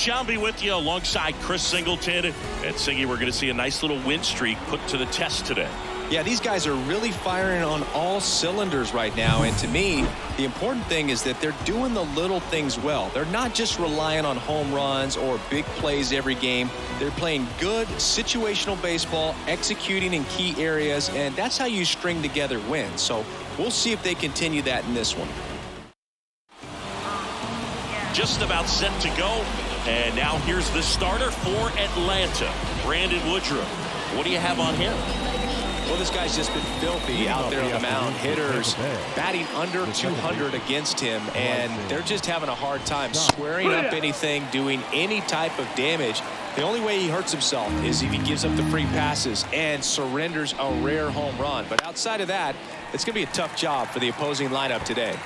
Shambi with you alongside Chris Singleton. And Singy, we're going to see a nice little win streak put to the test today. Yeah, these guys are really firing on all cylinders right now. And to me, the important thing is that they're doing the little things well. They're not just relying on home runs or big plays every game. They're playing good situational baseball, executing in key areas, and that's how you string together wins. So we'll see if they continue that in this one. Just about set to go. And now here's the starter for Atlanta, Brandon Woodruff. What do you have on him? Well, this guy's just been filthy out there on the mound. Hitters batting under 200 against him, and they're just having a hard time squaring up anything, doing any type of damage. The only way he hurts himself is if he gives up the free passes and surrenders a rare home run. But outside of that, it's going to be a tough job for the opposing lineup today.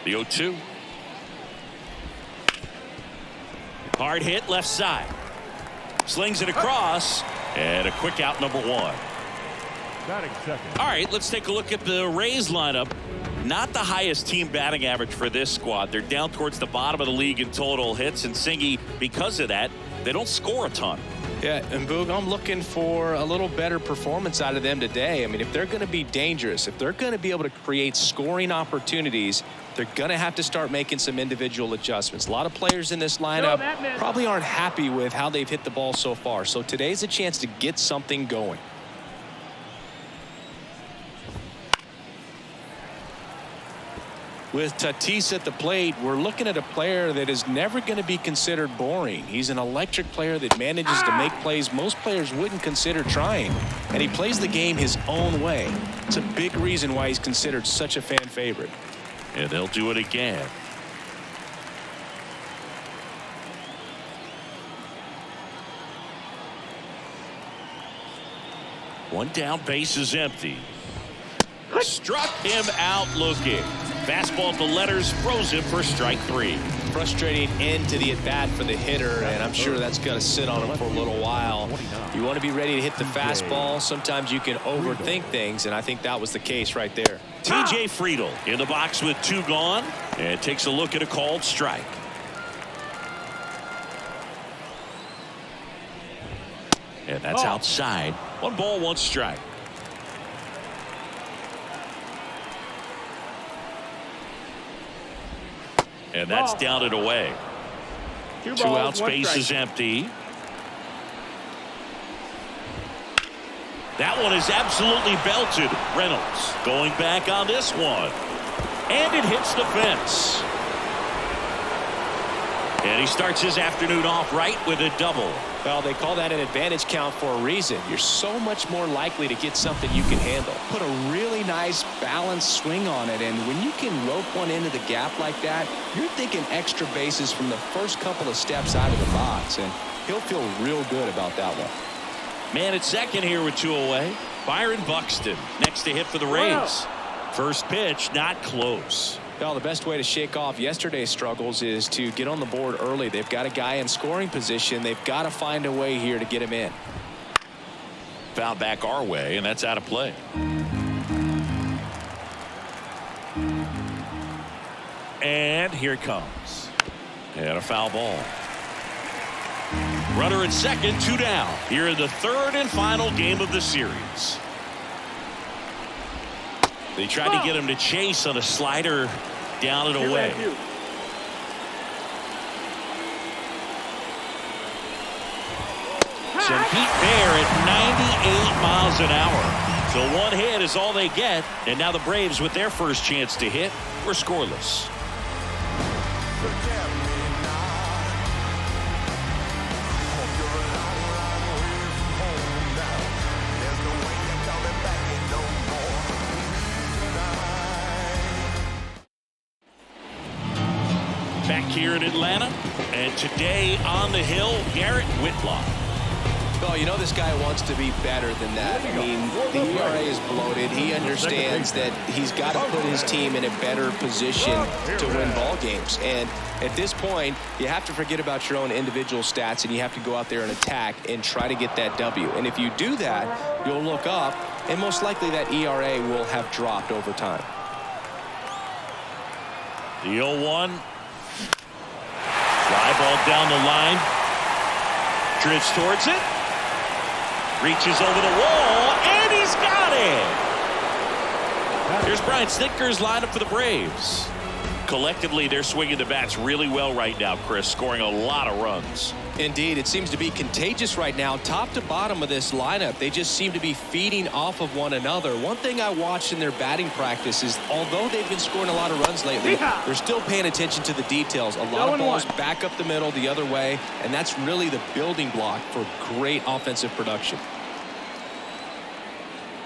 The 0-2. Hard hit left side. Slings it across. And a quick out, number one. All right, let's take a look at the Rays lineup. Not the highest team batting average for this squad. They're down towards the bottom of the league in total hits. And Singy, because of that, they don't score a ton. Yeah, and Boog, I'm looking for a little better performance out of them today. I mean, if they're going to be dangerous, if they're going to be able to create scoring opportunities, they're going to have to start making some individual adjustments. A lot of players in this lineup probably aren't happy with how they've hit the ball so far. So today's a chance to get something going. With Tatis at the plate, we're looking at a player that is never going to be considered boring. He's an electric player that manages to make plays most players wouldn't consider trying. And he plays the game his own way. It's a big reason why he's considered such a fan favorite. And they'll do it again. One down, base is empty. Struck him out looking. Fastball to letters, froze him for strike three. Frustrating end to the at-bat for the hitter, and I'm sure that's going to sit on him for a little while. You want to be ready to hit the fastball. Sometimes you can overthink things, and I think that was the case right there. TJ Friedl in the box with two gone, and takes a look at a called strike. And that's outside. 1 ball, 1 strike. And that's down and away. 2 outs, base is empty. That one is absolutely belted. Reynolds going back on this one. And it hits the fence. And he starts his afternoon off right with a double. Well, they call that an advantage count for a reason. You're so much more likely to get something you can handle. Put a really nice balanced swing on it, and when you can rope one into the gap like that, you're thinking extra bases from the first couple of steps out of the box, and he'll feel real good about that one. Man at second here with 2 away. Byron Buxton next to hit for the Rays. First pitch not close. Well, the best way to shake off yesterday's struggles is to get on the board early. They've got a guy in scoring position. They've got to find a way here to get him in. Foul back our way, and that's out of play. And here it comes. And a foul ball. Runner at second, 2 down. Here in the 3rd and final game of the series. They tried to get him to chase on a slider down and away. Some heat there at 98 miles an hour. So 1 hit is all they get. And now the Braves, with their first chance to hit, were scoreless. Back here in Atlanta, and today on the hill, Garrett Whitlock. Well, you know this guy wants to be better than that. I mean, the ERA is bloated. He understands that he's got to put his team in a better position to win ball games. And at this point, you have to forget about your own individual stats, and you have to go out there and attack and try to get that W. And if you do that, you'll look up, and most likely that ERA will have dropped over time. The 0-1. Fly ball down the line. Drifts towards it. Reaches over the wall, and he's got it. Here's Brian Snitker's lineup for the Braves. Collectively, they're swinging the bats really well right now, Chris, scoring a lot of runs. Indeed, it seems to be contagious right now. Top to bottom of this lineup, they just seem to be feeding off of one another. One thing I watched in their batting practice is, although they've been scoring a lot of runs lately, they're still paying attention to the details. A lot of balls back up the middle the other way, and that's really the building block for great offensive production.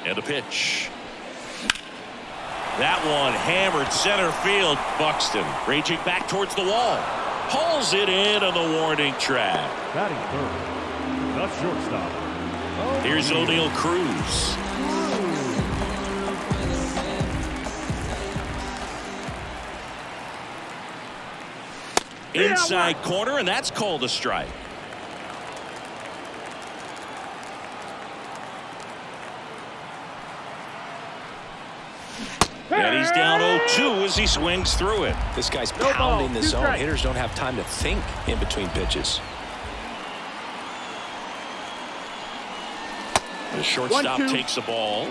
And a pitch. That one hammered center field. Buxton raging back towards the wall. Hauls it in on the warning track. Batting third, the shortstop. Here's O'Neal Cruz. Inside corner, and that's called a strike. And he's down 0-2 as he swings through it. This guy's pounding the zone. Hitters don't have time to think in between pitches. The shortstop takes the ball.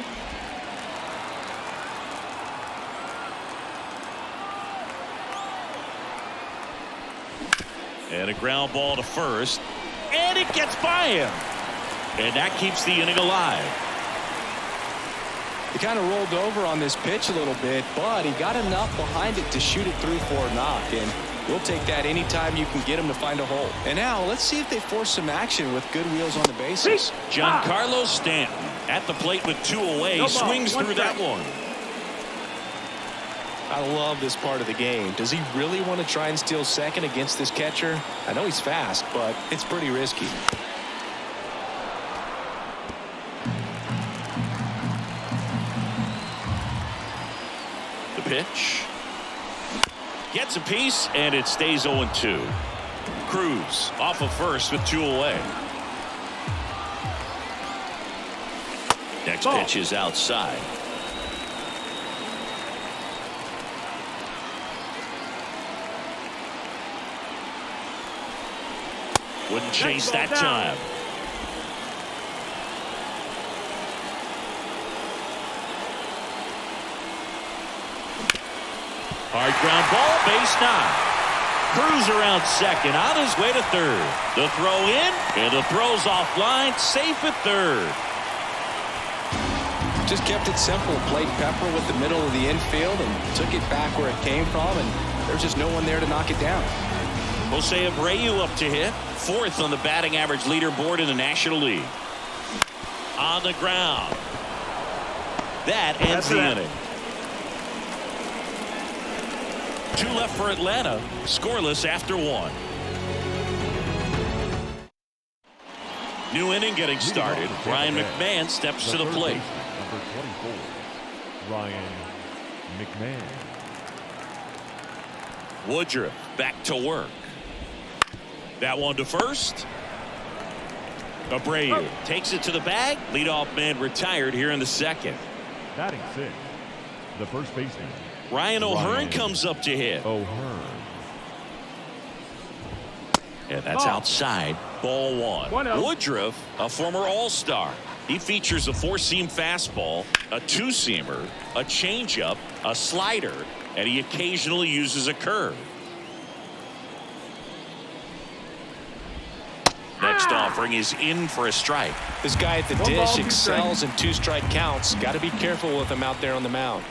And a ground ball to first. And it gets by him. And that keeps the inning alive. He kind of rolled over on this pitch a little bit, but he got enough behind it to shoot it through for a knock. And we'll take that anytime you can get him to find a hole. And now let's see if they force some action with good wheels on the bases. Giancarlo Stanton at the plate with 2 away. Swings through that one. I love this part of the game. Does he really want to try and steal second against this catcher? I know he's fast, but it's pretty risky. The pitch. Gets a piece, and it stays 0-2. Cruz off of first with 2 away. Next pitch is outside. Wouldn't chase that time. Hard ground ball, base 9. Cruz around second, on his way to third. The throw in, and the throw's offline, safe at third. Just kept it simple. Played pepper with the middle of the infield and took it back where it came from, and there's just no one there to knock it down. Jose Abreu up to hit, 4th on the batting average leaderboard in the National League. On the ground. That ends the inning. 2 left for Atlanta, scoreless after 1. New inning getting started. Ryan McMahon steps to the plate. Number 24, Ryan McMahon. Woodruff back to work. That one to first. Abreu takes it to the bag. Leadoff man retired here in the second. Batting 6, the first baseman. Ryan O'Hearn comes up to hit. O'Hearn. And that's outside. Ball 1. Woodruff, a former All-Star. He features a 4-seam fastball, a 2-seamer, a changeup, a slider, and he occasionally uses a curve. Next offering is in for a strike. This guy at the dish excels in 2-strike counts. Got to be careful with him out there on the mound.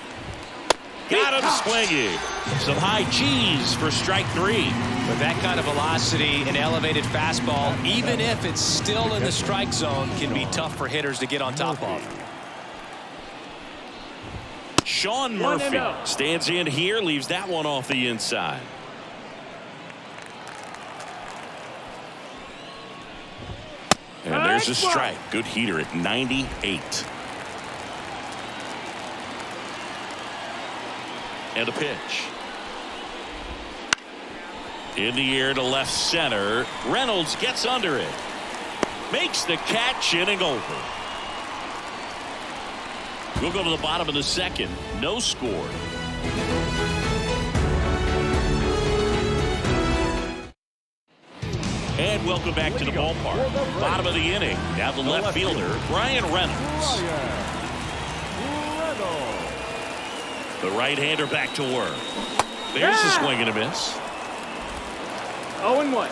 Got him swinging. Some high cheese for strike 3. With that kind of velocity, an elevated fastball, even if it's still in the strike zone, can be tough for hitters to get on top of. Sean Murphy stands in here, leaves that one off the inside. And there's a strike. Good heater at 98. And a pitch. In the air to left center. Reynolds gets under it. Makes the catch, inning over. We'll go to the bottom of the second. No score. And welcome back to the ballpark. Bottom of the inning. Now the left fielder, Bryan Reynolds. The right-hander back to work. There's the swing and a miss. 0-1.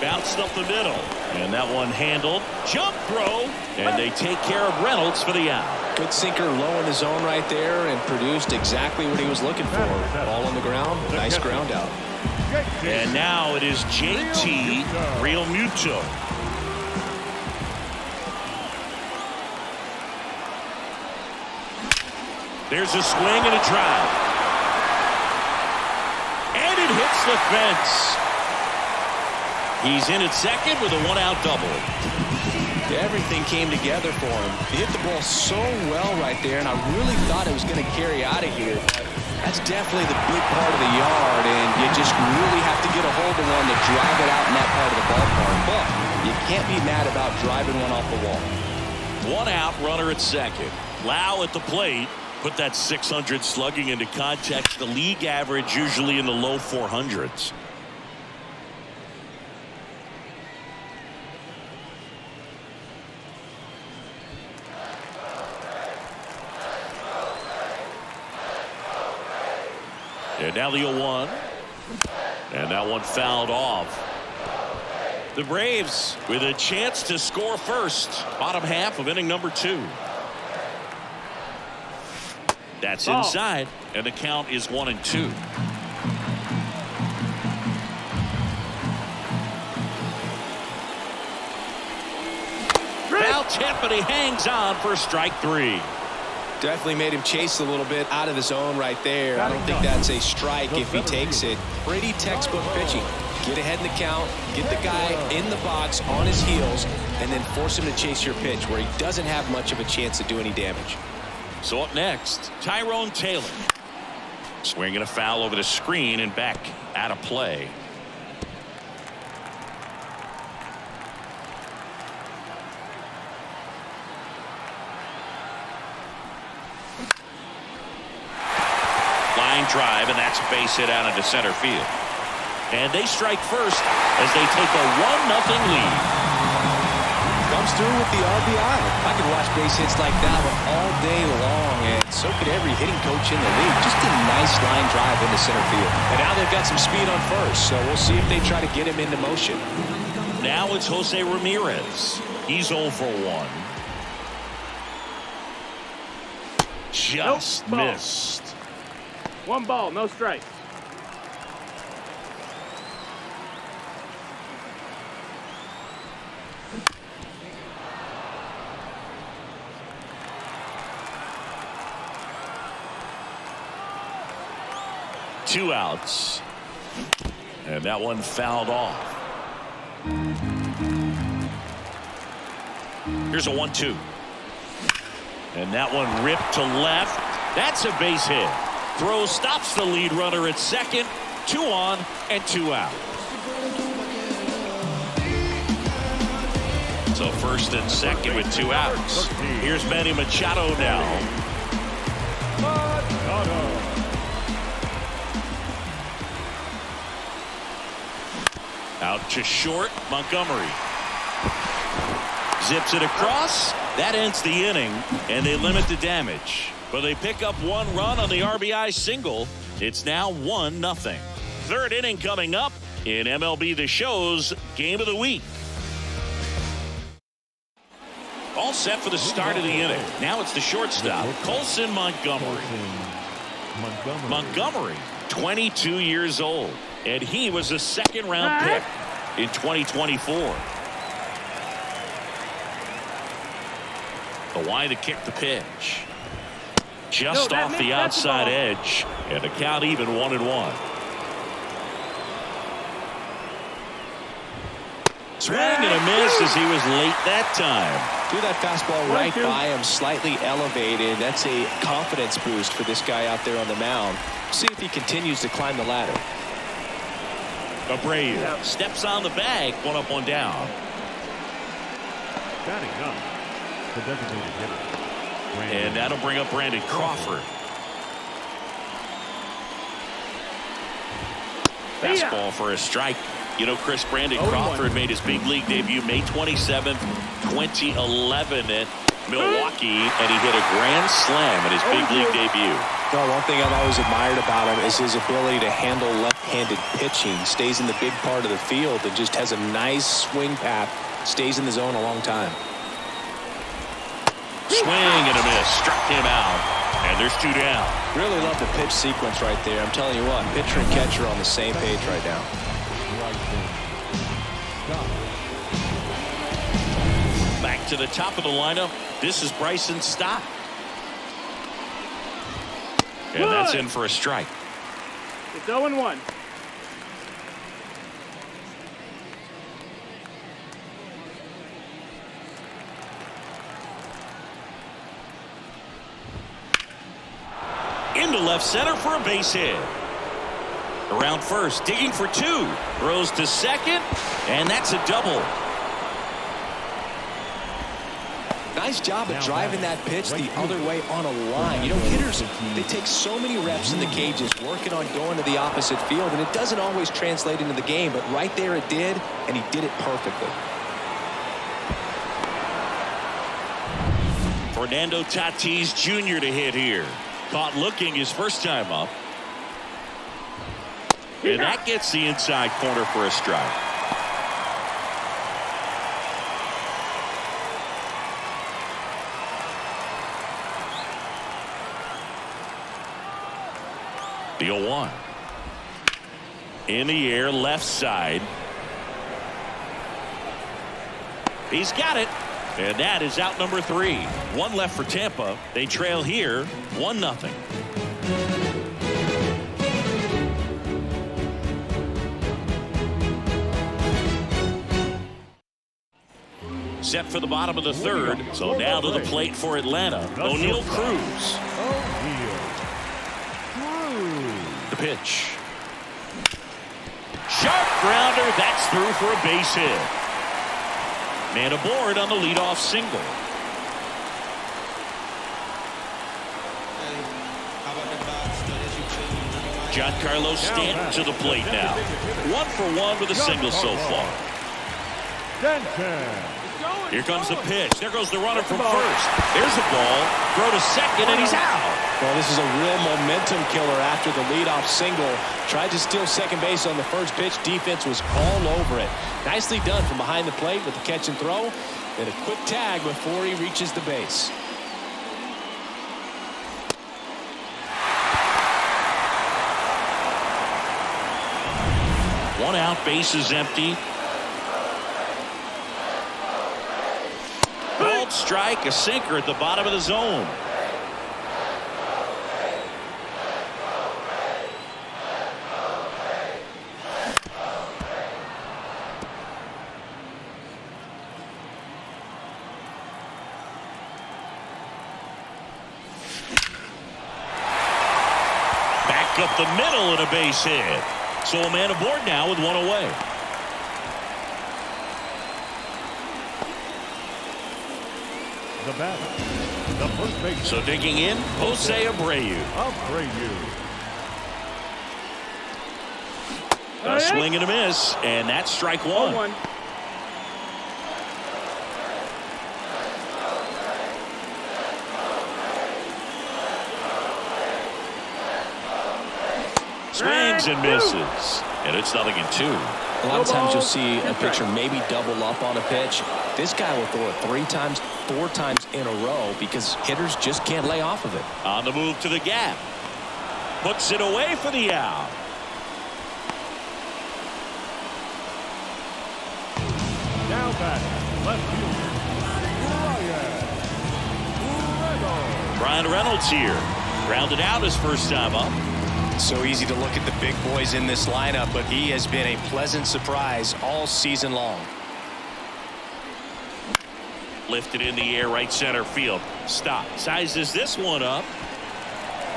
Bounced up the middle. And that one handled. Jump throw. And they take care of Reynolds for the out. Good sinker low in the zone right there and produced exactly what he was looking for. Ball on the ground. Nice ground out. And now it is JT Realmuto. There's a swing and a drive. And it hits the fence. He's in at second with a one-out double. Everything came together for him. He hit the ball so well right there, and I really thought it was going to carry out of here. That's definitely the big part of the yard, and you just really have to get a hold of one to drive it out in that part of the ballpark. But you can't be mad about driving one off the wall. One out, runner at second. Lau at the plate. Put that 600 slugging into context. The league average usually in the low 400s. And now the 0-1. And that one fouled off. The Braves with a chance to score first. Bottom half of inning number 2. That's inside, and the count is 1-2. Foul tip, but he hangs on for strike 3. Definitely made him chase a little bit out of the zone right there. I don't think that's a strike if he takes it. Pretty textbook pitching. Get ahead in the count, get the guy in the box on his heels, and then force him to chase your pitch where he doesn't have much of a chance to do any damage. So up next, Tyrone Taylor. Swinging a foul over the screen and back out of play. Line drive, and that's a base hit out into center field. And they strike first as they take a 1-0 lead. Comes through with the RBI. I could watch base hits like that one all day long, and so could every hitting coach in the league. Just a nice line drive into center field. And now they've got some speed on first, so we'll see if they try to get him into motion. Now it's Jose Ramirez. He's 0 for 1. Just missed. 1 ball, no strikes. Two outs. And that one fouled off. Here's a 1-2. And that one ripped to left. That's a base hit. Throw stops the lead runner at second. 2 on and 2 out. So first and second with 2 outs. Here's Manny Machado now. Out to short, Montgomery. Zips it across. That ends the inning, and they limit the damage. But they pick up 1 run on the RBI single. It's now 1-0. Third inning coming up in MLB The Show's Game of the Week. All set for the start of the inning. Now it's the shortstop, Colson Montgomery. Montgomery, 22 years old. And he was a 2nd-round pick in 2024. Kawhi to kick the pitch. Just off the outside edge. And the count even 1-1. Swing and a miss as he was late that time. Threw that fastball right by him, slightly elevated. That's a confidence boost for this guy out there on the mound. See if he continues to climb the ladder. Abreu steps on the bag, 1 up, 1 down. Batting up, the designated hitter. And that'll bring up Brandon Crawford. Fastball for a strike. You know, Chris, Brandon Crawford made his big league debut May 27th, 2011 at Milwaukee, and he hit a grand slam in his big league debut. No, one thing I've always admired about him is his ability to handle left-handed pitching. He stays in the big part of the field and just has a nice swing path. Stays in the zone a long time. Swing and a miss. Struck him out. And there's 2 down. Really love the pitch sequence right there. I'm telling you what, pitcher and catcher are on the same page right now. Back to the top of the lineup. This is Bryson Stott. And that's in for a strike. It's 0-1. Into left center for a base hit. Around first, digging for 2. Throws to second, and that's a double. Nice job of driving that pitch the other way on a line. You know, hitters, they take so many reps in the cages working on going to the opposite field, and it doesn't always translate into the game, but right there it did, and he did it perfectly. Fernando Tatis Jr. to hit here. Caught looking his first time up. And that gets the inside corner for a strike. The 0-1. In the air, left side. He's got it. And that is out number 3. 1 left for Tampa. They trail here 1-0. Set for the bottom of the 3rd. So now to the plate for Atlanta. O'Neal Cruz. The pitch. Sharp grounder. That's through for a base hit. Man aboard on the leadoff single. Giancarlo Stanton to the plate now. 1 for 1 with a single so far. Here comes the pitch. There goes the runner from first. There's a ball. Throw to second, and he's out. Well, this is a real momentum killer after the leadoff single. Tried to steal second base on the first pitch. Defense was all over it. Nicely done from behind the plate with the catch and throw. And a quick tag before he reaches the base. One out, base is empty. Ball strike, a sinker at the bottom of the zone. Back up the middle and a base hit. So a man aboard now with 1 away. The batter, the first baseman. So digging in, Jose Abreu. A swing and a miss, and that's strike 1. 0-1. Swings and misses, and it's 0-2. A lot of times you'll see a pitcher maybe double up on a pitch. This guy will throw it 3 times, 4 times in a row because hitters just can't lay off of it. On the move to the gap. Puts it away for the out. Now back, left fielder, Brian Reynolds here. Grounded out his first time up. So easy to look at the big boys in this lineup, but he has been a pleasant surprise all season long. Lifted in the air, right center field. Stop. Sizes this one up.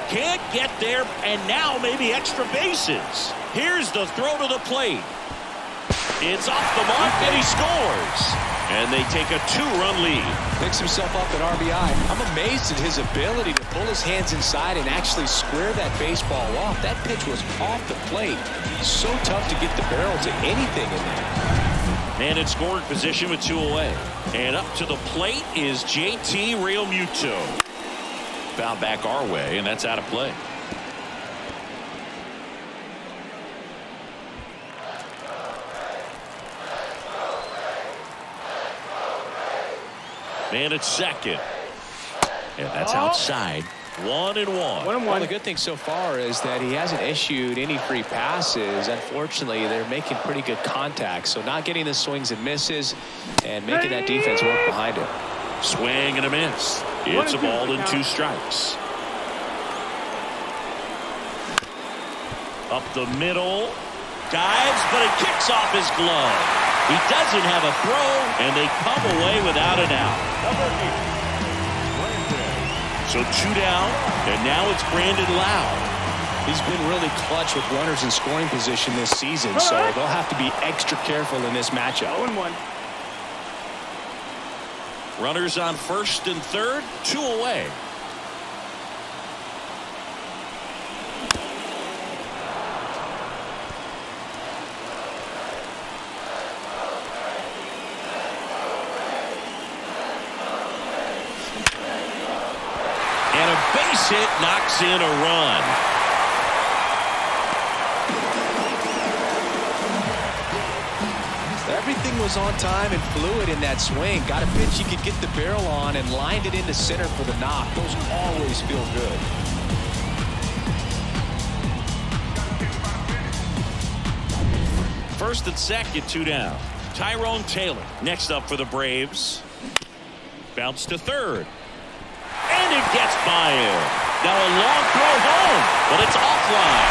Can't get there, and now maybe extra bases. Here's the throw to the plate. It's off the mark, and he scores. And they take a 2-run lead. Picks himself up at RBI. I'm amazed at his ability to pull his hands inside and actually square that baseball off. That pitch was off the plate. So tough to get the barrel to anything in there. And in scoring position with 2 away. And up to the plate is JT Realmuto. Foul back our way, and that's out of play. Man at second. And that's outside. 1-1. Well, the good thing so far is that he hasn't issued any free passes. Unfortunately, they're making pretty good contact. So not getting the swings and misses and making that defense work behind him. Swing and a miss. It's a ball and 2 strikes. Up the middle. Dives, but it kicks off his glove. He doesn't have a throw, and they come away without an out. So 2 down, and now it's Brandon Lowe. He's been really clutch with runners in scoring position this season, so they'll have to be extra careful in this matchup. 0-1. Runners on first and third, 2 away. Hit knocks in a run. Everything was on time and fluid in that swing. Got a pitch you could get the barrel on and lined it into center for the knock. Those always feel good. First and second, 2 down. Tyrone Taylor next up for the Braves. Bounce to third. And it gets by him. Now a long throw home, but it's offline.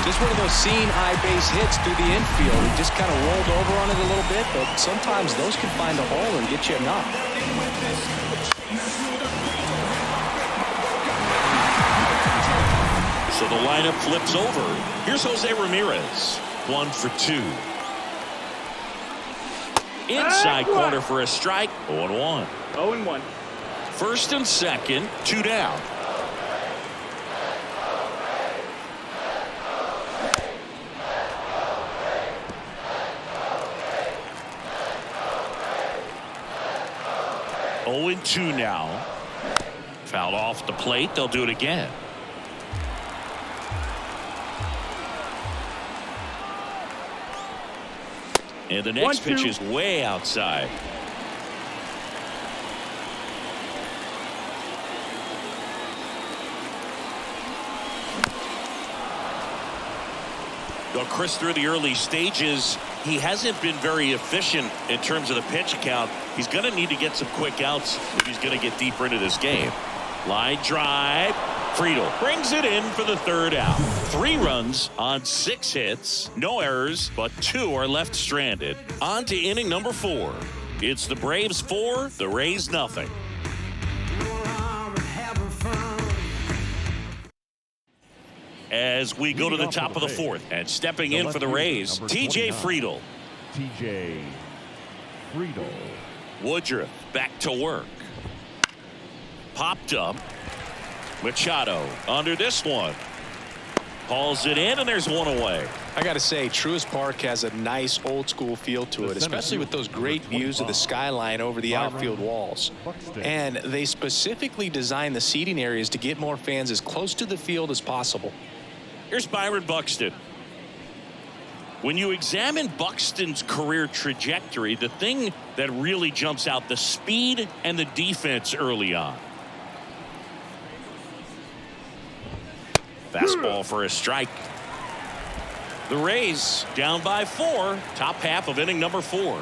Just one of those seeing eye base hits through the infield. He just kind of rolled over on it a little bit, but sometimes those can find a hole and get you a knock. So the lineup flips over. Here's Jose Ramirez. 1 for 2. Inside corner for a strike. 0-1. 0-1. First and second, 2 down. Oh and 2 now. Fouled off the plate. They'll do it again. And the next pitch is way outside. Well, Chris, through the early stages, he hasn't been very efficient in terms of the pitch count. He's going to need to get some quick outs if he's going to get deeper into this game. Line drive. Friedl brings it in for the 3rd out. 3 runs on 6 hits. No errors, but 2 are left stranded. On to inning number 4. It's the Braves 4, the Rays nothing. As we go to the top of the 4th, and stepping in for the Rays, TJ Friedl. TJ Friedl. Woodruff back to work. Popped up. Machado under this one. Hauls it in, and there's 1 away. I got to say, Truist Park has a nice old school feel to it, especially with those great views of the skyline over the outfield walls. And they specifically designed the seating areas to get more fans as close to the field as possible. Here's Byron Buxton. When you examine Buxton's career trajectory, the thing that really jumps out, the speed and the defense early on. Fastball for a strike. The Rays down by 4, top half of inning number 4.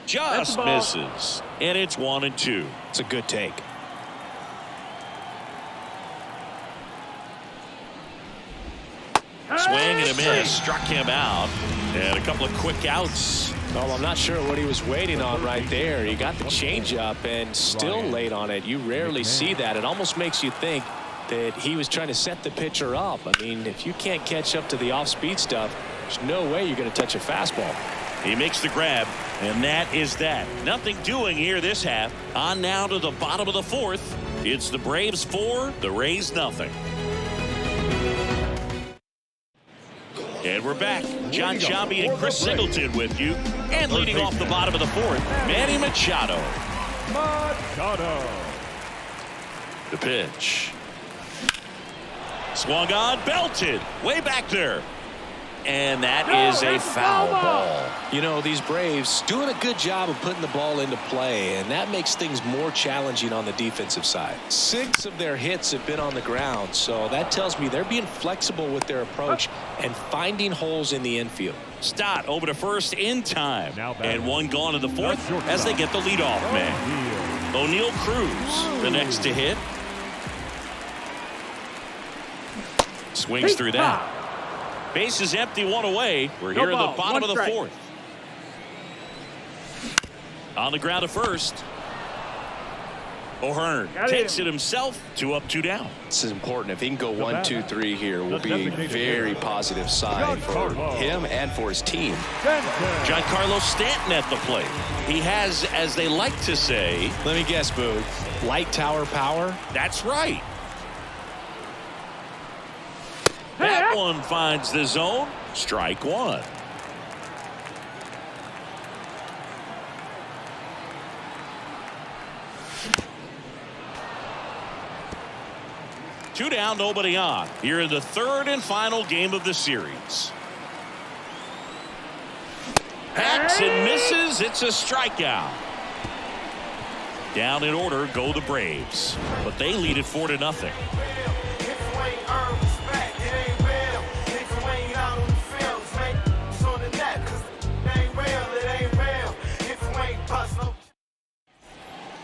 Just misses, and it's 1 and 2. It's a good take. Swing and and a miss. Struck him out. And a couple of quick outs. Well, I'm not sure what he was waiting on right there. He got the changeup and still late on it. You rarely see that. It almost makes you think that he was trying to set the pitcher up. I mean, if you can't catch up to the off-speed stuff, there's no way you're going to touch a fastball. He makes the grab, and that is that. Nothing doing here this half. On now to the bottom of the fourth. It's the Braves 4, the Rays nothing. And we're back. John Sciambi and Chris Singleton with you. And leading off the bottom of the fourth, Manny Machado. The pitch. Swung on, belted. Way back there. And that is a foul ball. You know, these Braves doing a good job of putting the ball into play, and that makes things more challenging on the defensive side. 6 of their hits have been on the ground, so that tells me they're being flexible with their approach and finding holes in the infield. Stott over to first in time. And one gone in the fourth as they get the leadoff man. O'Neal Cruz, the next to hit. Swings through that. Base is empty, one away. We're here in the bottom of the fourth. On the ground at first. O'Hearn takes it himself. 2 up, 2 down. This is important. If he can go 1, 2, 3 here, will be a very positive sign for him and for his team. Giancarlo Stanton at the plate. He has, as they like to say, let me guess, Boog, light tower power? That's right. That one finds the zone. Strike one. Two down, nobody on. Here in the third and final game of the series. Hacks and misses. It's a strikeout. Down in order go the Braves, but they lead it 4-0.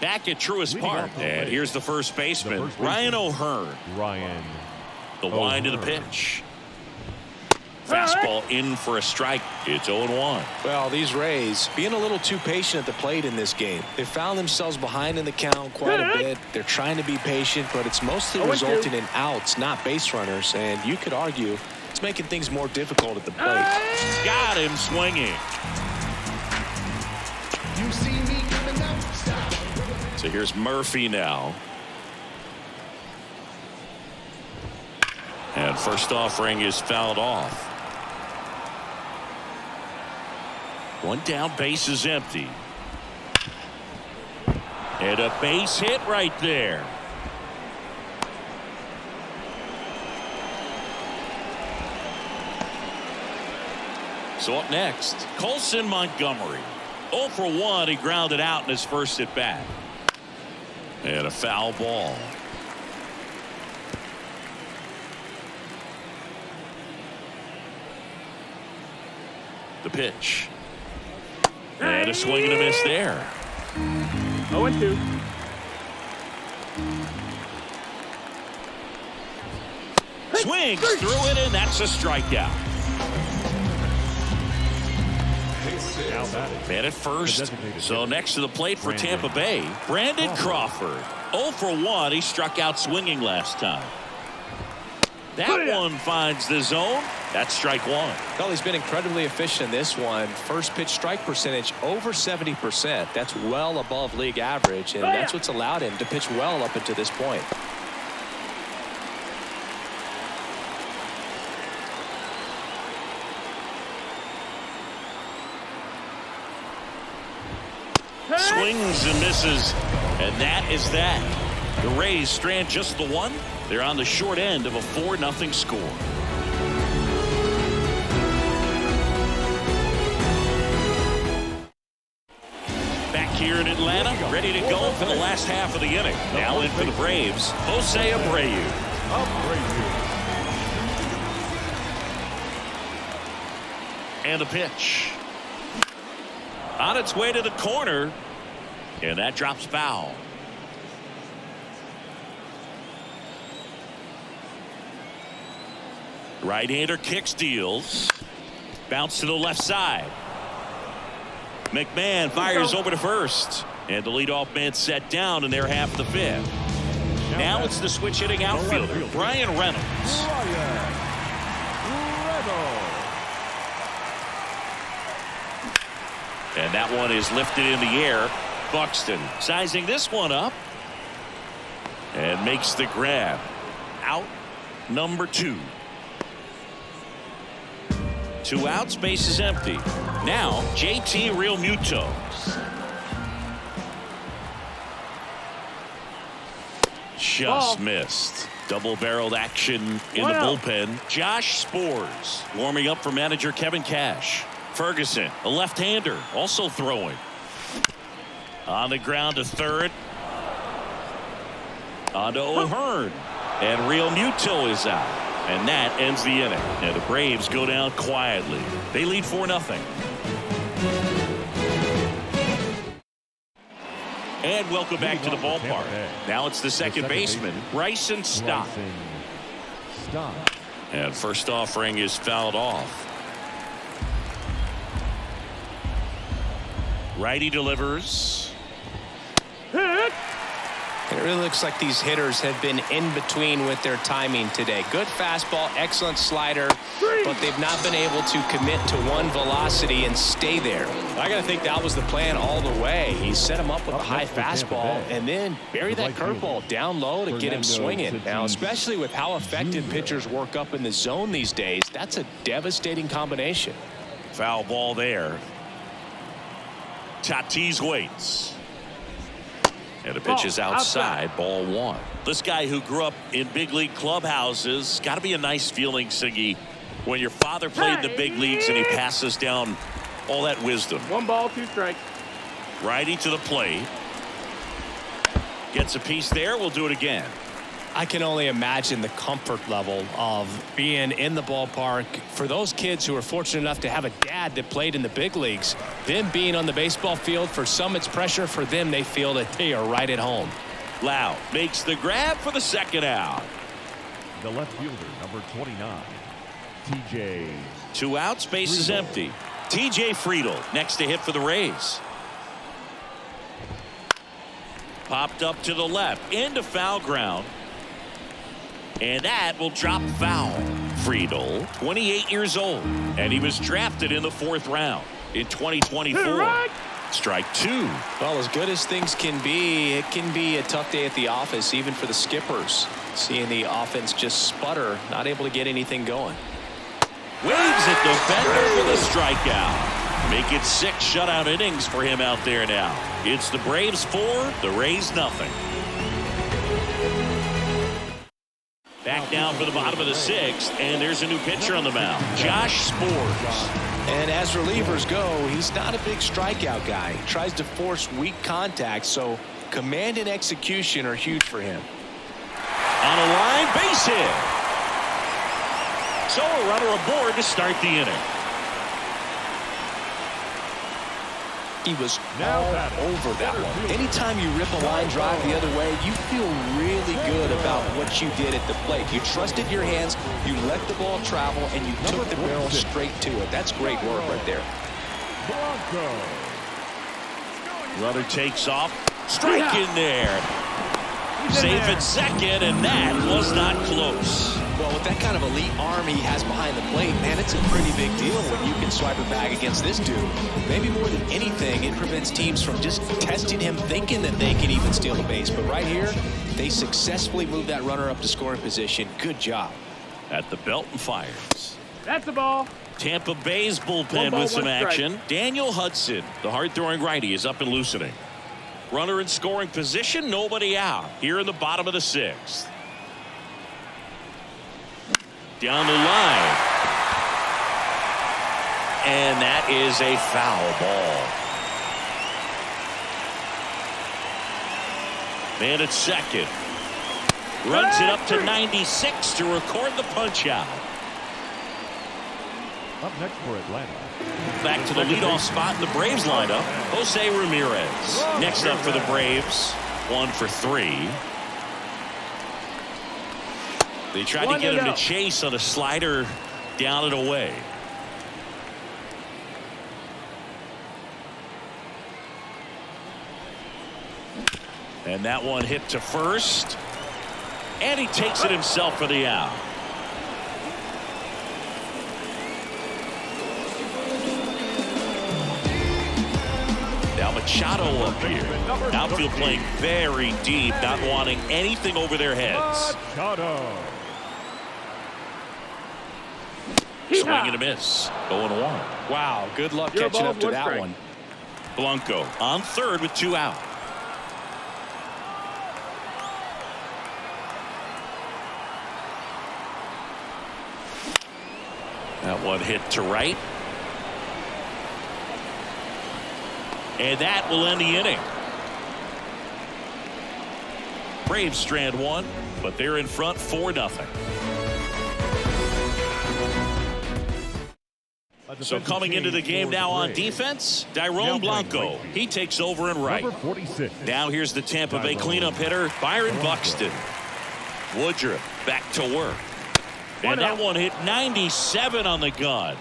Back at Truist Park, and here's the first baseman, Ryan O'Hearn. The wind of the pitch. Fastball in for a strike. It's 0-1. Well, these Rays being a little too patient at the plate in this game. They found themselves behind in the count quite a bit. They're trying to be patient, but it's mostly resulting in outs, not base runners. And you could argue it's making things more difficult at the plate. Got him swinging. You see me coming up. Stop. So here's Murphy now. And first offering is fouled off. One down, base is empty. And a base hit right there. So up next, Colson Montgomery. 0 for 1. He grounded out in his first at bat. And a foul ball. The pitch. And a swing and a miss there. 0-2. Swings through it, and that's a strikeout. Man at first. So next to the plate for Tampa Bay, Brandon Crawford. 0 for 1. He struck out swinging last time. That one finds the zone. That's strike one. Well, he's been incredibly efficient in this one. First pitch strike percentage over 70%. That's well above league average, and that's what's allowed him to pitch well up until this point. Swings and misses, and that is that. The Rays strand just the one. They're on the short end of a 4-0 score. Back here in Atlanta, ready to go for the last half of the inning. Now in for the Braves, Jose Abreu. And the pitch. On its way to the corner, and that drops foul. Right-hander kicks, deals. Bounce to the left side. McMahon fires over to first. And the leadoff man set down in their half of the fifth. Now it's the switch hitting outfielder, Brian Reynolds. And that one is lifted in the air. Buxton sizing this one up. And makes the grab. Out number 2. 2 outs, base is empty. Now JT Realmuto. Just missed. Double-barreled action in the bullpen. Josh Sborz warming up for manager Kevin Cash. Ferguson, a left-hander, also throwing. On the ground to third. On to O'Hearn. And Realmuto is out. And that ends the inning. And the Braves go down quietly. They lead 4-0. And welcome back to the ballpark. Now it's the second baseman, Bryson Stott. And first offering is fouled off. Righty delivers. It really looks like these hitters have been in between with their timing today. Good fastball, excellent slider, but they've not been able to commit to one velocity and stay there. I got to think that was the plan all the way. He set him up with a high fastball and then bury that curveball down low to get him swinging. Now, especially with how effective pitchers work up in the zone these days, that's a devastating combination. Foul ball there. Tatis waits. And the pitch is outside, ball 1. This guy who grew up in big league clubhouses, got to be a nice feeling, Siggy, when your father played in the big leagues and he passes down all that wisdom. 1 ball, 2 strikes. Righty to the plate. Gets a piece there. We'll do it again. I can only imagine the comfort level of being in the ballpark for those kids who are fortunate enough to have a dad that played in the big leagues. Them being on the baseball field, for some it's pressure. For them, they feel that they are right at home. Lau makes the grab for the second out. The left fielder, number 29, TJ. 2 outs, base is empty. TJ Friedl next to hit for the Rays. Popped up to the left into foul ground. And that will drop foul. Friedl, 28 years old, and he was drafted in the 4th round in 2024. Strike 2. Well, as good as things can be, it can be a tough day at the office, even for the skippers. Seeing the offense just sputter, not able to get anything going. Waves at the bender for the strikeout. Make it 6 shutout innings for him out there now. It's the Braves 4, the Rays nothing. Back down for the bottom of the 6th, and there's a new pitcher on the mound, Josh Sborz. And as relievers go, he's not a big strikeout guy. He tries to force weak contact, so command and execution are huge for him. On a line, base hit. So a runner aboard to start the inning. He was all over that one. Anytime you rip a line drive the other way, you feel really good about what you did at the plate. You trusted your hands, you let the ball travel, and you took the barrel straight to it. That's great work right there. Runner takes off. Strike in there. Safe at second, and that was not close. Well, with that kind of elite arm he has behind the plate, man, it's a pretty big deal when you can swipe a bag against this dude. Maybe more than anything, it prevents teams from just testing him, thinking that they can even steal the base. But right here, they successfully moved that runner up to scoring position. Good job. At the belt and fires. That's the ball. Tampa Bay's bullpen with some action. Daniel Hudson, the hard-throwing righty, is up and loosening. Runner in scoring position, nobody out. Here in the bottom of the 6th. Down the line. And that is a foul ball. Man at second. Runs it up to 96 to record the punch out. Up next for Atlanta. Back to the leadoff spot in the Braves lineup, Jose Ramirez. Next up for the Braves, 1 for 3. They tried to get him to chase on a slider down and away. And that one hit to first. And he takes it himself for the out. Now Machado up here. Outfield playing very deep, not wanting anything over their heads. Machado. Swing and a miss. 0-1. Wow, good luck catching up to that one. Blanco on third with 2 out. That one hit to right. And that will end the inning. Braves strand 1, but they're in front 4-0. So coming into the game now on defense, Dairon Blanco. He takes over in right. Number 46. Now here's the Tampa Bay cleanup hitter, Byron Buxton. Woodruff back to work. And that one hit 97 on the gun.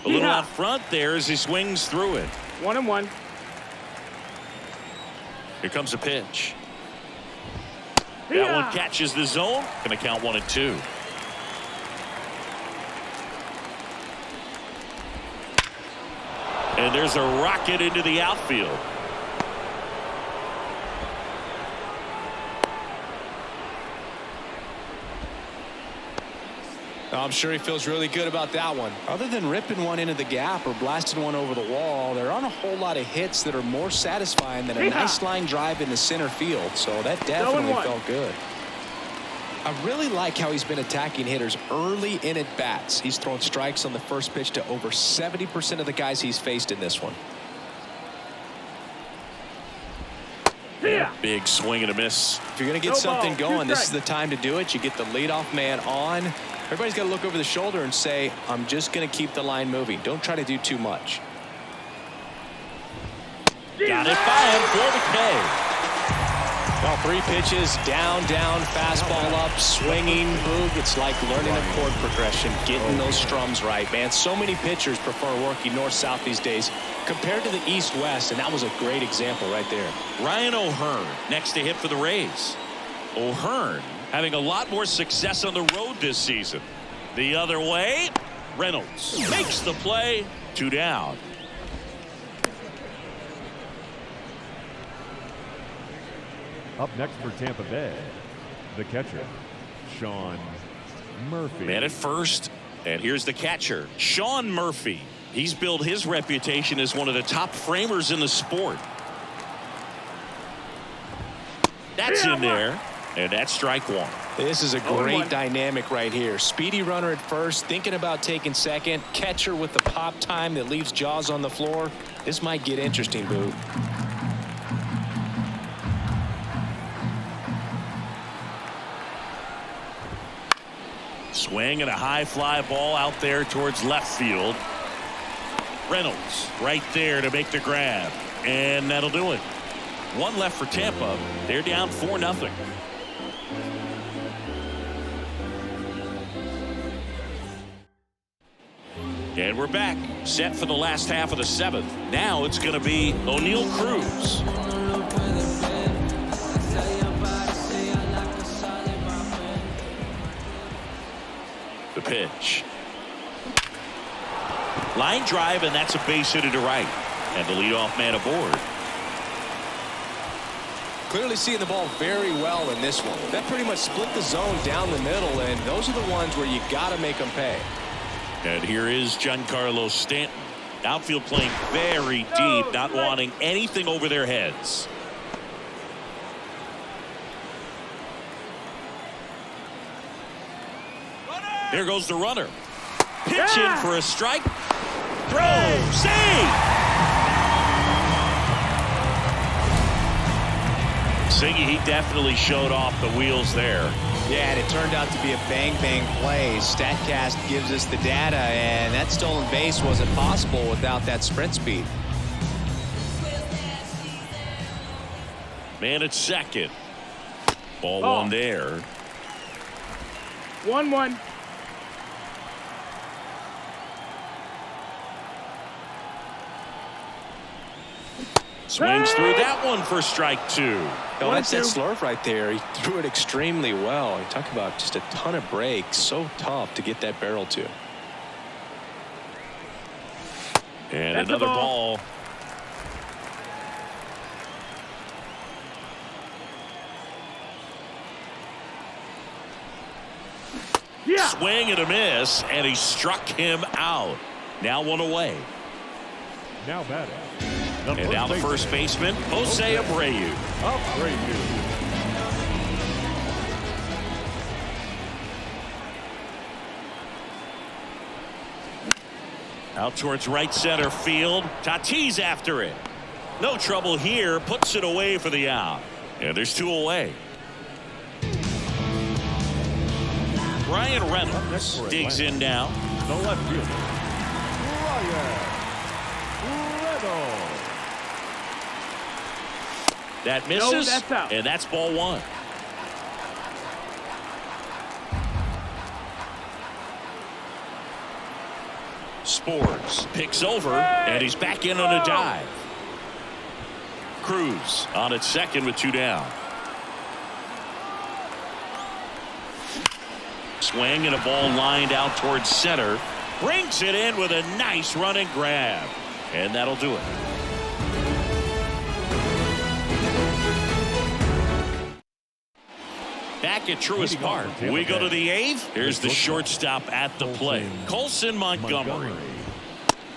A little out front there as he swings through it. 1-1. Here comes a pitch. That one catches the zone. Going to count 1-2. And there's a rocket into the outfield. I'm sure he feels really good about that one. Other than ripping one into the gap or blasting one over the wall, there aren't a whole lot of hits that are more satisfying than a nice line drive in the center field. So that definitely felt good. I really like how he's been attacking hitters early in at bats. He's thrown strikes on the first pitch to over 70% of the guys he's faced in this one. Yeah. Big swing and a miss. If you're going to get something going, this is the time to do it. You get the leadoff man on. Everybody's got to look over the shoulder and say, I'm just going to keep the line moving. Don't try to do too much. Got it by him for the K. Well, 3 pitches, down, fastball up, swinging, boog. It's like learning a chord progression, getting those strums right, man. So many pitchers prefer working north-south these days compared to the east-west, and that was a great example right there. Ryan O'Hearn next to hit for the Rays. O'Hearn having a lot more success on the road this season. The other way, Reynolds makes the play. 2 down. Up next for Tampa Bay, the catcher, Sean Murphy. Man at first, and here's the catcher, Sean Murphy. He's built his reputation as one of the top framers in the sport. That's in there, and that's strike 1. This is a great dynamic right here. Speedy runner at first, thinking about taking second. Catcher with the pop time that leaves Jaws on the floor. This might get interesting, Boo. Swing and a high fly ball out there towards left field. Reynolds right there to make the grab, and that'll do it. 1 left for Tampa. They're down 4-0. And we're back, set for the last half of the 7th. Now it's going to be O'Neal Cruz. The pitch. Line drive, and that's a base hit to right. And the leadoff man aboard. Clearly seeing the ball very well in this one. That pretty much split the zone down the middle, and those are the ones where you got to make them pay. And here is Giancarlo Stanton. Outfield playing very deep, not wanting anything over their heads. There goes the runner. Pitch in for a strike. Throw. Save. Siggy, he definitely showed off the wheels there. Yeah, and it turned out to be a bang-bang play. StatCast gives us the data, and that stolen base wasn't possible without that sprint speed. Man at second. Ball one there. 1-1. Swings through that one for strike two. No, that's that slurve right there. He threw it extremely well. You talk about just a ton of breaks. So tough to get that barrel to. And that's another ball. Yeah. Swing and a miss, and he struck him out. Now one away. Now batting. And now the first baseman, Jose Abreu. Out towards right center field. Tatis after it. No trouble here. Puts it away for the out. And there's two away. Ryan Reynolds digs in now. The left fielder, Ryan Reynolds. That misses, No, that's out. and that's ball one. Spores picks over, and he's back in on a dive. Cruz on at second with two down. Swing and a ball lined out towards center. Brings it in with a nice running grab. And that'll do it. Back at Truist Park, we go to the eighth. Here's the shortstop at the plate, Colson Montgomery.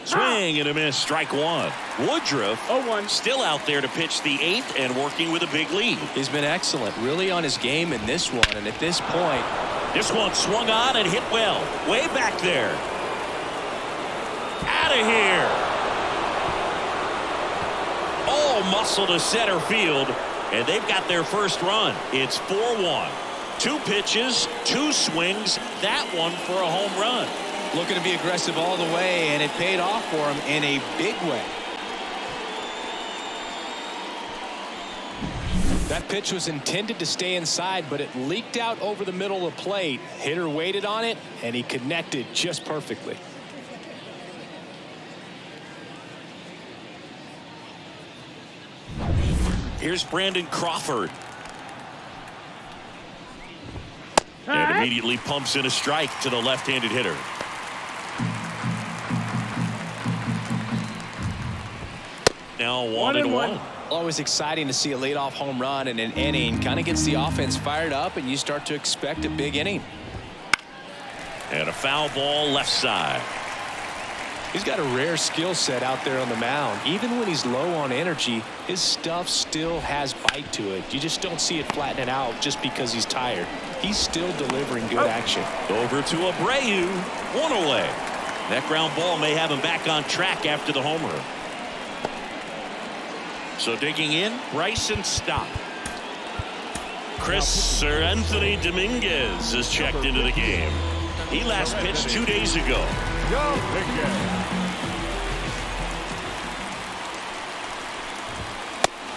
Swing and a miss, strike one. Woodruff 0-1. still out there to pitch the eighth and working with a big lead. He's been excellent, really on his game in this one. And at this point, This one swung on and hit well. Way back there. Out of here. All muscle to center field. And they've got their first run. It's 4-1. Two pitches, two swings. That one for a home run. looking to be aggressive all the way, and it paid off for him in a big way. That pitch was intended to stay inside, but it leaked out over the middle of the plate. Hitter waited on it, and he connected just perfectly. Here's Brandon Crawford. And immediately pumps in a strike to the left-handed hitter. Now 1-1. Always exciting to see a leadoff home run in an inning. Kind of gets the offense fired up, and you start to expect a big inning. And a foul ball left side. He's got a rare skill set out there on the mound. Even when he's low on energy, his stuff still has bite to it. You just don't see it flattening out just because he's tired. He's still delivering good action. Over to Abreu. One away. That ground ball may have him back on track after the homer. So digging in, Bryson Stott. Anthony Dominguez is checked into the game. He last pitched 2 days ago.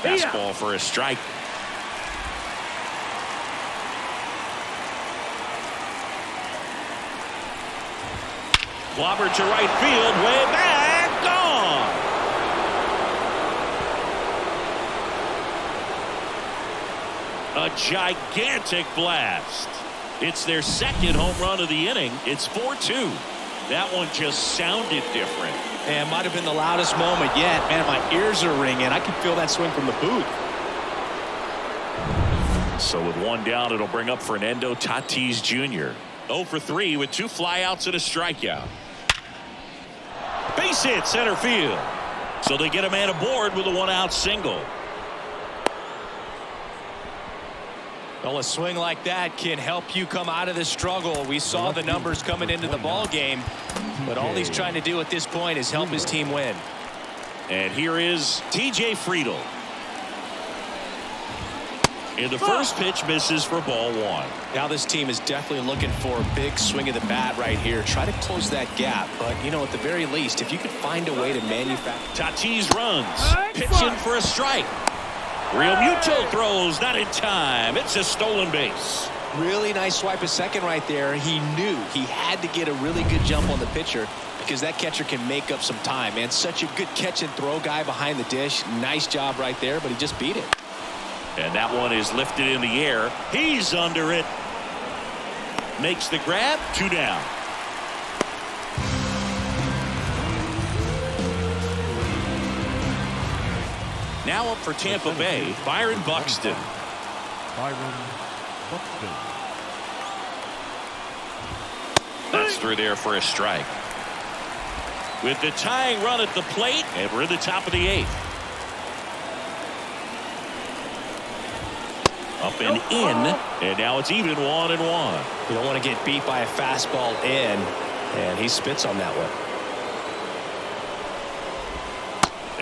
Fastball for a strike. Clobbered to right field, way back, gone. A gigantic blast. It's their second home run of the inning. It's 4-2. That one just sounded different. And might have been the loudest moment yet. Man, my ears are ringing. I can feel that swing from the booth. So with one down, it'll bring up Fernando Tatis Jr. 0 for 3 with 2 flyouts and a strikeout. Base hit center field. So they get a man aboard with a 1-out single. Well, a swing like that can help you come out of this struggle. We saw the numbers coming into the ball game, but all he's trying to do at this point is help his team win. And here is TJ Friedl. And the first pitch misses for ball 1. Now this team is definitely looking for a big swing of the bat right here. Try to close that gap, but you know, at the very least, if you could find a way to manufacture. Tatis runs, pitching for a strike. Real Muto throws, not in time. It's a stolen base. Really nice swipe at second right there. He knew he had to get a really good jump on the pitcher because that catcher can make up some time. And such a good catch and throw guy behind the dish. Nice job right there, but he just beat it. And that one is lifted in the air. He's under it. Makes the grab. 2 down. Now up for Tampa Bay, Byron Buxton. Byron Buxton. That's through there for a strike. With the tying run at the plate, and we're in the top of the 8th. Up and in, and now it's even 1-1. You don't want to get beat by a fastball in, and he spits on that one.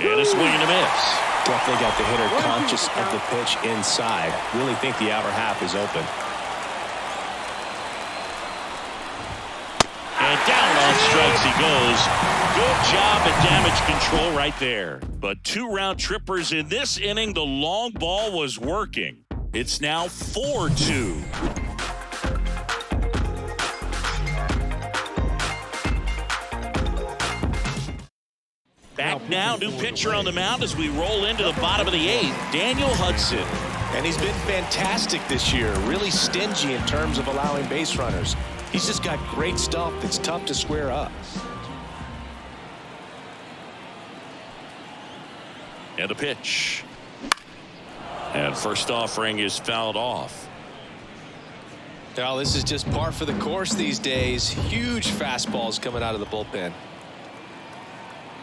And a swing and a miss. Definitely got the hitter conscious of the pitch inside. Really think the outer half is open. And down on strikes he goes. Good job at damage control right there. But 2 round trippers in this inning. The long ball was working. It's now 4-2. Back now, new pitcher on the mound as we roll into the bottom of the 8th, Daniel Hudson. And he's been fantastic this year. Really stingy in terms of allowing base runners. He's just got great stuff that's tough to square up. And a pitch. And first offering is fouled off. Now, this is just par for the course these days. Huge fastballs coming out of the bullpen.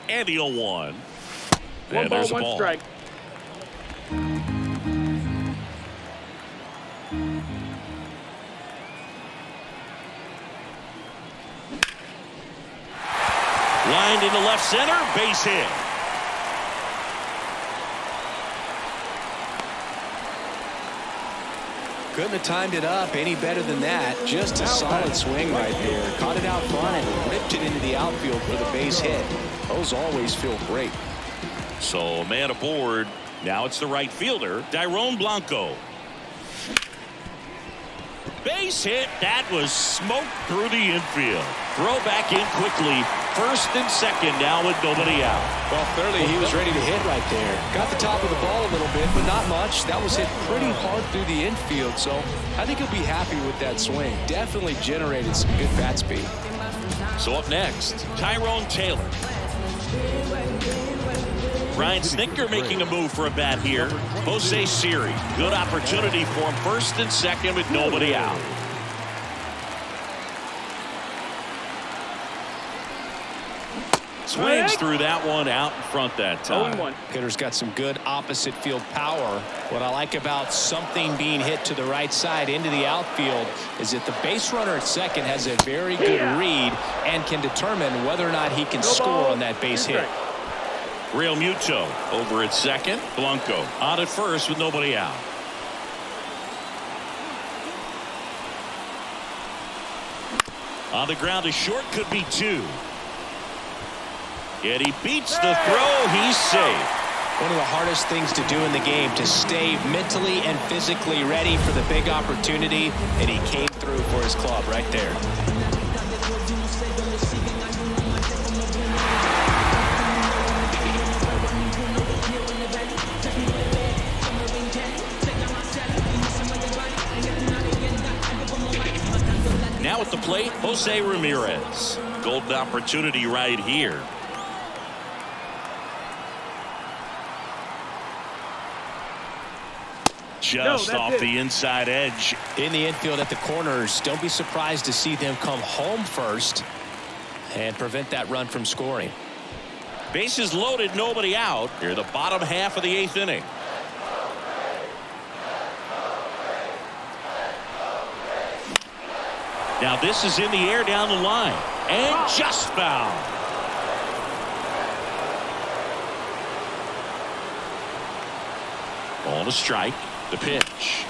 And the 0-1. One And ball, there's a one ball. strike. Lined into left center, base hit. Couldn't have timed it up any better than that. Just a solid swing right there. Caught it out front and ripped it into the outfield for the base hit. Those always feel great. So a man aboard. Now it's the right fielder, Dairon Blanco. Base hit. That was smoked through the infield. Throw back in quickly. First and second now with nobody out. Well, clearly he was ready to hit right there. Got the top of the ball a little bit, but not much. That was hit pretty hard through the infield, so I think he'll be happy with that swing. Definitely generated some good bat speed. So up next, Tyrone Taylor. Ryan Snitker making a move for a bat here. Jose Siri. Good opportunity for him. First and second with nobody out. Swings through that one out in front that time. 0-1. Hitter's got some good opposite field power. What I like about something being hit to the right side into the outfield is that the base runner at second has a very good read and can determine whether or not he can score on that base hit. Real Muto over at second. Blanco on at first with nobody out. On the ground is short, could be 2. Yet he beats the throw. He's safe. One of the hardest things to do in the game, to stay mentally and physically ready for the big opportunity, and he came through for his club right there. Now at the plate, Jose Ramirez. Golden opportunity right here. Just off the inside edge. In the infield at the corners, don't be surprised to see them come home first and prevent that run from scoring. Bases loaded, nobody out. Here, the bottom half of the 8th inning. Now this is in the air down the line. And just foul. On a strike. The pitch.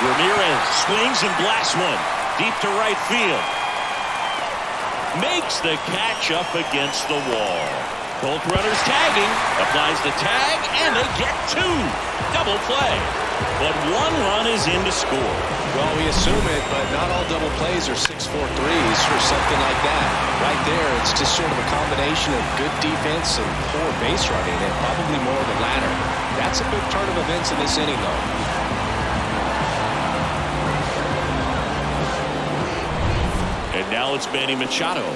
Ramirez swings and blasts one. Deep to right field. Makes the catch up against the wall. Both runners tagging. Applies the tag, and they get 2. Double play. But 1 run is in to score. Well, we assume it, but not all double plays are 6-4 threes or something like that. Right there, it's just sort of a combination of good defense and poor base running, and probably more of the latter. That's a big turn of events in this inning, though. And now it's Manny Machado.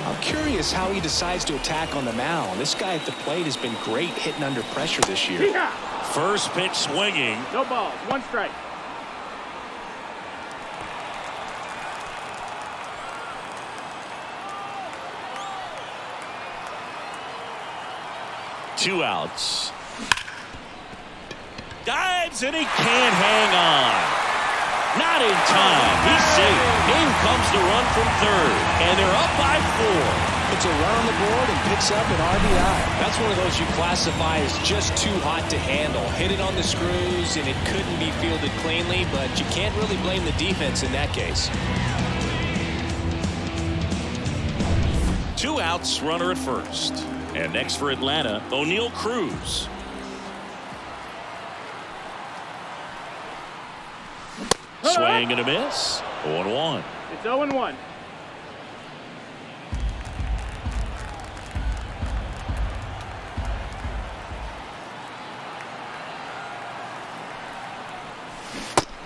I'm curious how he decides to attack on the mound. This guy at the plate has been great hitting under pressure this year. Yeah. First pitch swinging. No balls. 1 strike. Two outs. Dives and he can't hang on. Not in time. He's safe. In comes the run from third. And they're up by 4. It's a run on the board and picks up an RBI. That's one of those you classify as just too hot to handle. Hit it on the screws and it couldn't be fielded cleanly, but you can't really blame the defense in that case. 2 outs, runner at first. And next for Atlanta, O'Neal Cruz. Swing and a miss. 0-1. It's 0-1.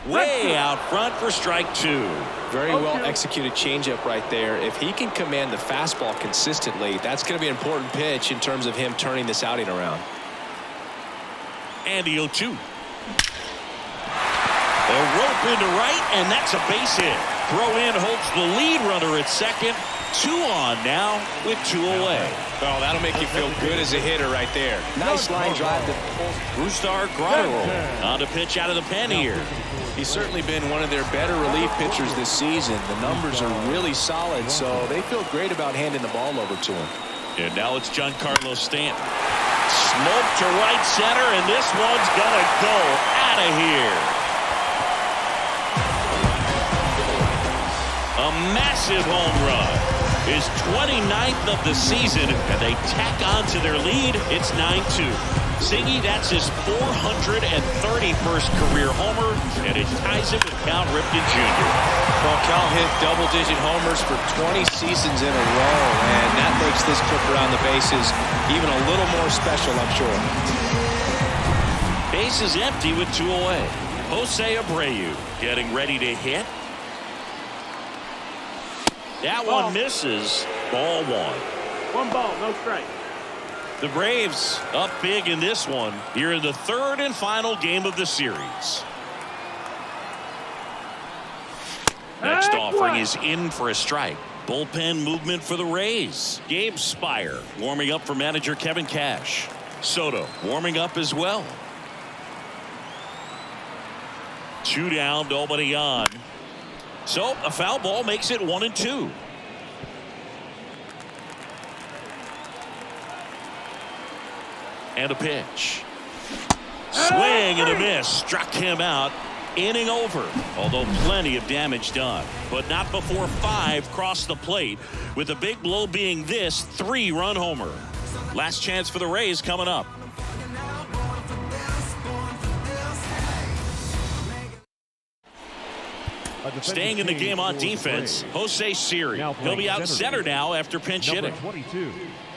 Way out front for strike 2. Very well executed changeup right there. If he can command the fastball consistently, that's going to be an important pitch in terms of him turning this outing around. And the 0-2. A rope into right, and that's a base hit. Throw in holds the lead runner at second. 2 on now with 2 away. Well, that'll make you feel good as a hitter right there. Nice line drive to Brusdar Graterol on to pitch out of the pen here. He's certainly been one of their better relief pitchers this season. The numbers are really solid, so they feel great about handing the ball over to him. And now it's Giancarlo Stanton. Smoke to right center, and this one's gonna go out of here. A massive home run. His 29th of the season, and they tack on to their lead. It's 9-2. Ziggy, that's his 431st career homer, and it ties him with Cal Ripken Jr. Well, Cal hit double-digit homers for 20 seasons in a row, and that makes this trip around the bases even a little more special, I'm sure. Base is empty with 2 away. Jose Abreu getting ready to hit. That one misses. Ball 1. 1 ball, no strike. The Braves up big in this one here in the 3rd and final game of the series. Next offering is in for a strike. Bullpen movement for the Rays. Gabe Spire warming up for manager Kevin Cash. Soto warming up as well. 2 down, nobody on. So a foul ball makes it 1-2. And a pitch. Swing and a miss. Struck him out. Inning over. Although plenty of damage done. But not before 5 crossed the plate. With a big blow being this 3-run homer. Last chance for the Rays coming up. Staying in the game on defense, Jose Siri. He'll be out center now after pinch hitting.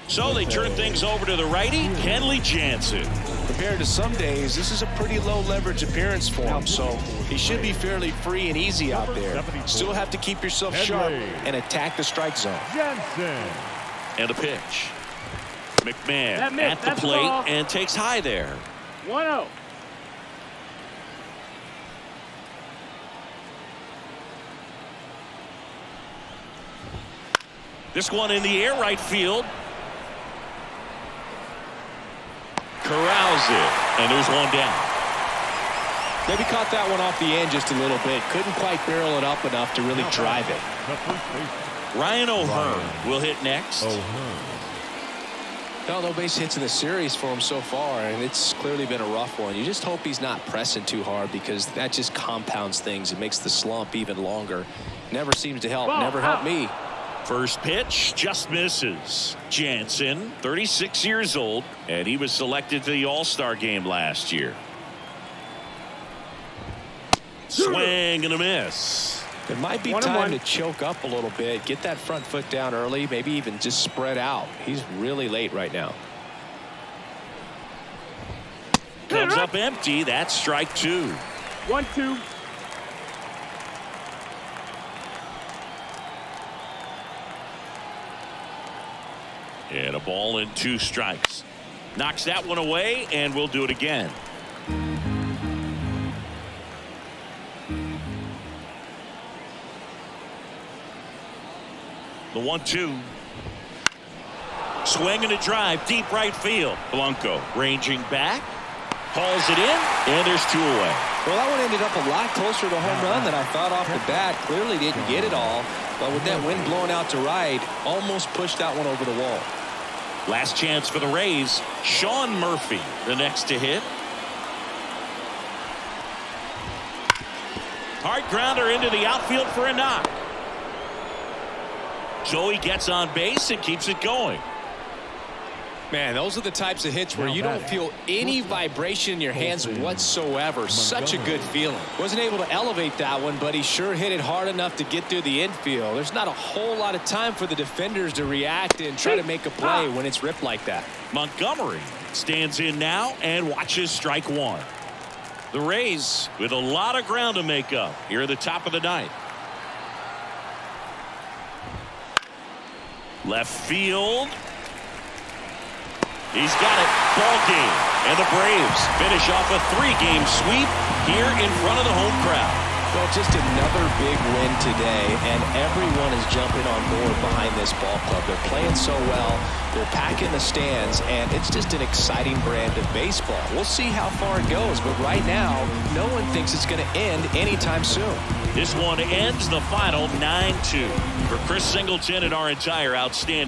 So they turn things over to the righty, Kenley Jansen. Compared to some days, this is a pretty low leverage appearance for him, so he should be fairly free and easy out there. Still have to keep yourself sharp and attack the strike zone. And a pitch. McMahon at the plate and takes high there. 1-0. This one in the air, right field. Corrals it, and there's 1 down. Maybe caught that one off the end just a little bit. Couldn't quite barrel it up enough to really drive it. Ryan O'Hearn will hit next. No base hits in the series for him so far, and it's clearly been a rough one. You just hope he's not pressing too hard because that just compounds things. It makes the slump even longer. Never seems to help. Never helped me. First pitch just misses. Jansen, 36 years old, and he was selected to the All-Star game last year. Swing and a miss. It might be time to choke up a little bit, get that front foot down early, maybe even just spread out. He's really late right now. Comes up empty. That's strike 2. 1-2. And a ball and 2 strikes. Knocks that one away, and we'll do it again. The 1-2. Swing and a drive, deep right field. Blanco ranging back, hauls it in, and there's 2 away. Well, that one ended up a lot closer to a home run than I thought off the bat. Clearly didn't get it all, but with that wind blowing out to right, almost pushed that one over the wall. Last chance for the Rays. Sean Murphy, the next to hit. Hard grounder into the outfield for a knock. Joey gets on base and keeps it going. Man, those are the types of hits where you don't feel any vibration in your hands whatsoever. Such a good feeling. Wasn't able to elevate that one, but he sure hit it hard enough to get through the infield. There's not a whole lot of time for the defenders to react and try to make a play when it's ripped like that. Montgomery stands in now and watches strike 1. The Rays with a lot of ground to make up here at the top of the 9th. Left field. He's got it. Ball game. And the Braves finish off a 3-game sweep here in front of the home crowd. Well, just another big win today, and everyone is jumping on board behind this ball club. They're playing so well. They're packing the stands, and it's just an exciting brand of baseball. We'll see how far it goes, but right now, no one thinks it's going to end anytime soon. This one ends the final 9-2. For Chris Singleton and our entire outstanding